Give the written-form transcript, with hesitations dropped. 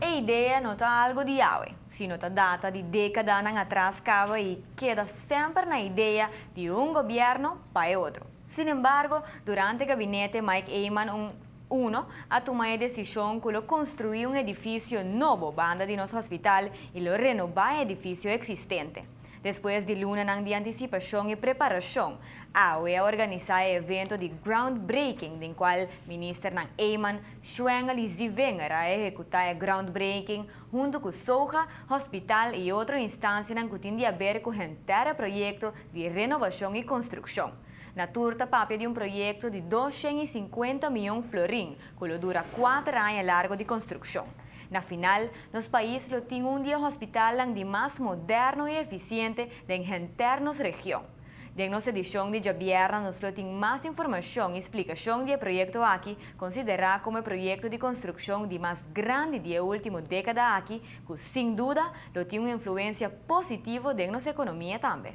A ideia não está algo de hoje, sino está data de décadas atrás e queda sempre na ideia de um governo para outro. Sin embargo, durante o gabinete Mike Eyman a tomar a decisão de construir um edifício novo banda de nosso hospital e renovar o edifício existente. Depois de lunas de antecipação e preparação, a UE organizar o evento de groundbreaking, em qual o ministro Eyman Schwengel e Zivenger a executar o groundbreaking junto com o Soja, hospital e outras instâncias que têm a ver com o inteiro projeto de renovação e construção. Na turta papel de um projeto de 250 milhões de florins, que dura 4 anos largo de construção. Na final, nos países tem hospital de mais moderno e eficiente da internos região. Na nossa edição de Javierna, nós temos mais informação e explicação do projeto aqui, considerado como o projeto de construção de mais grande da última década aqui, que sem dúvida tem uma influência positiva na nossa economia também.